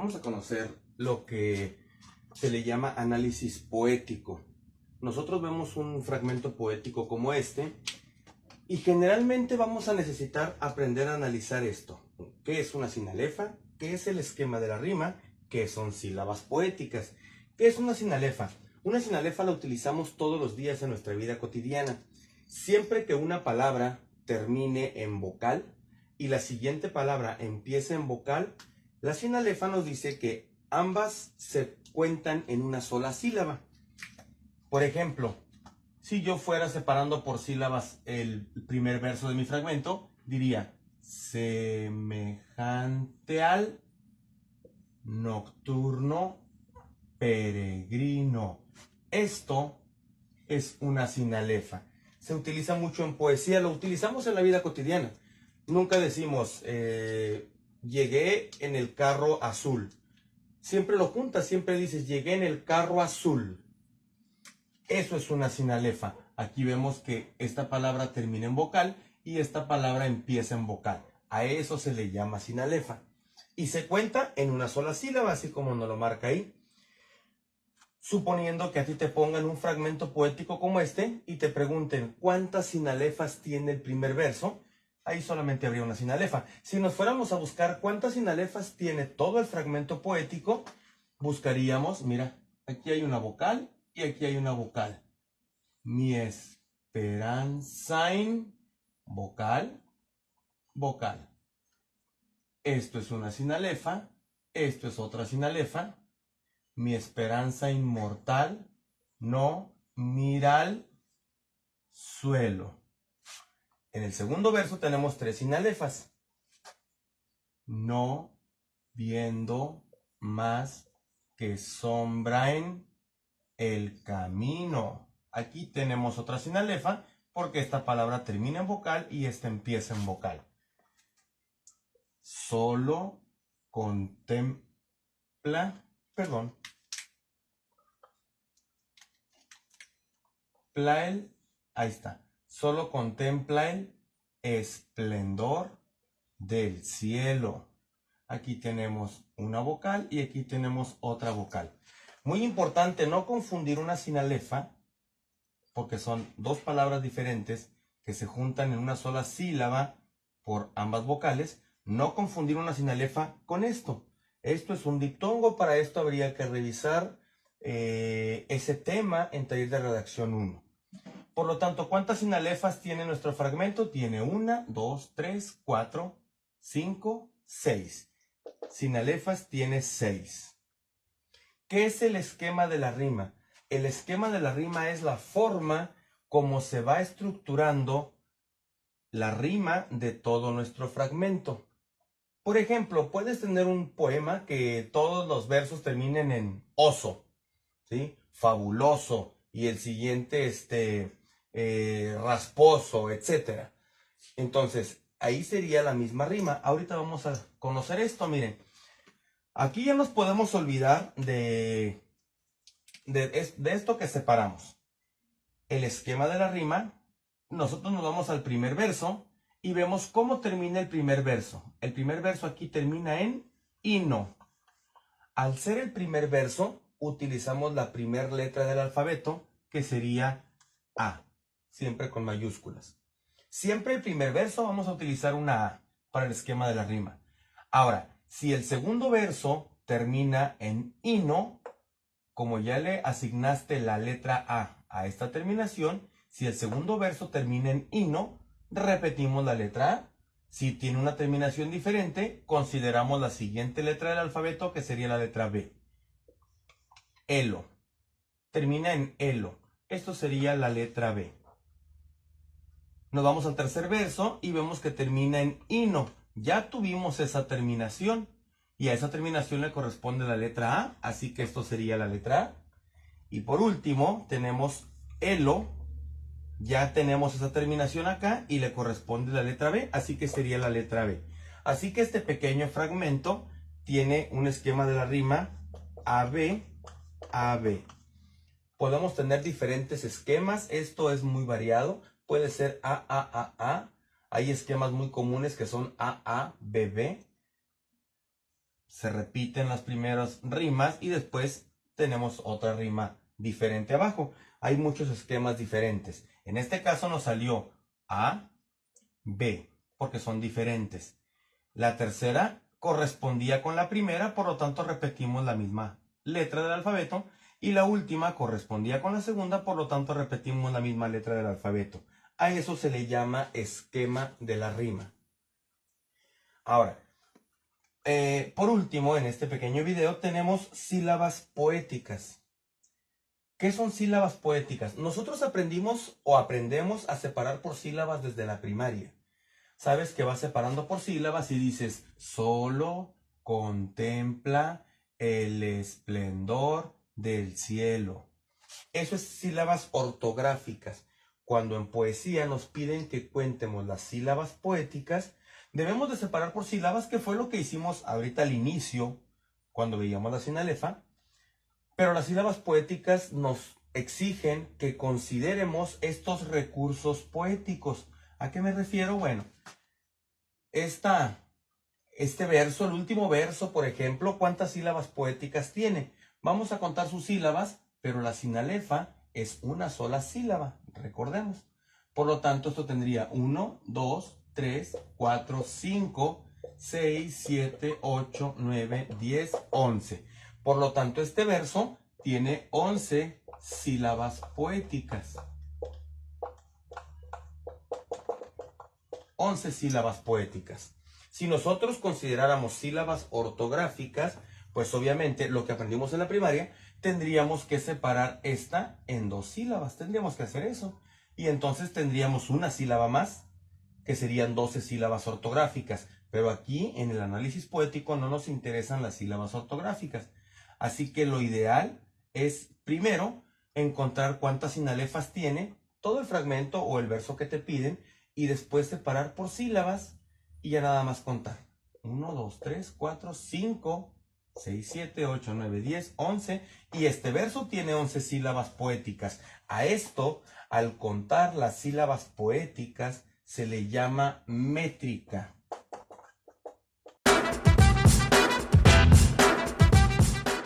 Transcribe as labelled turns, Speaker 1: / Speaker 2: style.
Speaker 1: vamos a conocer lo que se le llama análisis poético. Nosotros vemos un fragmento poético como este y generalmente vamos a necesitar aprender a analizar esto. ¿Qué es una sinalefa? ¿Qué es el esquema de la rima? ¿Qué son sílabas poéticas? ¿Qué es una sinalefa? Una sinalefa la utilizamos todos los días en nuestra vida cotidiana. Siempre que una palabra termine en vocal y la siguiente palabra empiece en vocal, la sinalefa nos dice que ambas se cuentan en una sola sílaba. Por ejemplo, si yo fuera separando por sílabas el primer verso de mi fragmento, diría semejante al nocturno peregrino. Esto es una sinalefa. Se utiliza mucho en poesía, lo utilizamos en la vida cotidiana. Nunca decimos, llegué en el carro azul. Siempre lo juntas, siempre dices, llegué en el carro azul. Eso es una sinalefa. Aquí vemos que esta palabra termina en vocal y esta palabra empieza en vocal. A eso se le llama sinalefa. Y se cuenta en una sola sílaba, así como nos lo marca ahí. Suponiendo que a ti te pongan un fragmento poético como este y te pregunten ¿cuántas sinalefas tiene el primer verso? Ahí solamente habría una sinalefa. Si nos fuéramos a buscar cuántas sinalefas tiene todo el fragmento poético, buscaríamos, mira, aquí hay una vocal y aquí hay una vocal. Mi esperanza en vocal, vocal. Esto es una sinalefa, esto es otra sinalefa. Mi esperanza inmortal no mira al suelo. En el segundo verso tenemos tres sinalefas. No viendo más que sombra en el camino. Aquí tenemos otra sinalefa porque esta palabra termina en vocal y esta empieza en vocal. Solo contempla, ahí está. Solo contempla el esplendor del cielo. Aquí tenemos una vocal y aquí tenemos otra vocal. Muy importante no confundir una sinalefa, porque son dos palabras diferentes que se juntan en una sola sílaba por ambas vocales. No confundir una sinalefa con esto. Esto es un diptongo, para esto habría que revisar ese tema en taller de redacción 1. Por lo tanto, ¿cuántas sinalefas tiene nuestro fragmento? Tiene 1, 2, 3, 4, 5, 6. Sinalefas tiene 6. ¿Qué es el esquema de la rima? El esquema de la rima es la forma como se va estructurando la rima de todo nuestro fragmento. Por ejemplo, puedes tener un poema que todos los versos terminen en oso, ¿sí? Fabuloso, y el siguiente rasposo, etc. Entonces, ahí sería la misma rima. Ahorita vamos a conocer esto, miren. Aquí ya nos podemos olvidar de esto que separamos. El esquema de la rima, nosotros nos vamos al primer verso y vemos cómo termina el primer verso. El primer verso aquí termina en hino. Al ser el primer verso, utilizamos la primera letra del alfabeto, que sería A, siempre con mayúsculas. Siempre el primer verso vamos a utilizar una A para el esquema de la rima. Ahora, si el segundo verso termina en hino, como ya le asignaste la letra A esta terminación, si el segundo verso termina en hino, repetimos la letra A. Si tiene una terminación diferente, consideramos la siguiente letra del alfabeto, que sería la letra B. Elo. Termina en elo. Esto sería la letra B. Nos vamos al tercer verso y vemos que termina en hino. Ya tuvimos esa terminación y a esa terminación le corresponde la letra A, así que esto sería la letra A. Y por último tenemos elo. Ya tenemos esa terminación acá y le corresponde la letra B, así que sería la letra B. Así que este pequeño fragmento tiene un esquema de la rima AB, AB. Podemos tener diferentes esquemas, esto es muy variado. Puede ser A. Hay esquemas muy comunes que son A, B. se repiten las primeras rimas y después tenemos otra rima diferente abajo. Hay muchos esquemas diferentes. En este caso nos salió A, B, porque son diferentes. La tercera correspondía con la primera, por lo tanto repetimos la misma letra del alfabeto. Y la última correspondía con la segunda, por lo tanto repetimos la misma letra del alfabeto. A eso se le llama esquema de la rima. Ahora, por último, en este pequeño video tenemos sílabas poéticas. ¿Qué son sílabas poéticas? Nosotros aprendemos o aprendemos a separar por sílabas desde la primaria. Sabes que vas separando por sílabas y dices, solo contempla el esplendor del cielo. Eso es sílabas ortográficas. Cuando en poesía nos piden que cuentemos las sílabas poéticas, debemos de separar por sílabas, que fue lo que hicimos ahorita al inicio, cuando veíamos la sinalefa. Pero las sílabas poéticas nos exigen que consideremos estos recursos poéticos. ¿A qué me refiero? Bueno, este verso, el último verso, por ejemplo, ¿cuántas sílabas poéticas tiene? Vamos a contar sus sílabas, pero la sinalefa es una sola sílaba, recordemos. Por lo tanto, esto tendría 1, 2, 3, 4, 5, 6, 7, 8, 9, 10, 11. Por lo tanto, este verso tiene 11 sílabas poéticas. 11 sílabas poéticas. Si nosotros consideráramos sílabas ortográficas, pues obviamente lo que aprendimos en la primaria, tendríamos que separar esta en 2 sílabas. Tendríamos que hacer eso. Y entonces tendríamos una sílaba más, que serían 12 sílabas ortográficas. Pero aquí en el análisis poético no nos interesan las sílabas ortográficas. Así que lo ideal es primero encontrar cuántas sinalefas tiene todo el fragmento o el verso que te piden, y después separar por sílabas y ya nada más contar. 1, 2, 3, 4, 5, 6, 7, 8, 9, 10, 11. Y este verso tiene 11 sílabas poéticas. A esto, al contar las sílabas poéticas, se le llama métrica.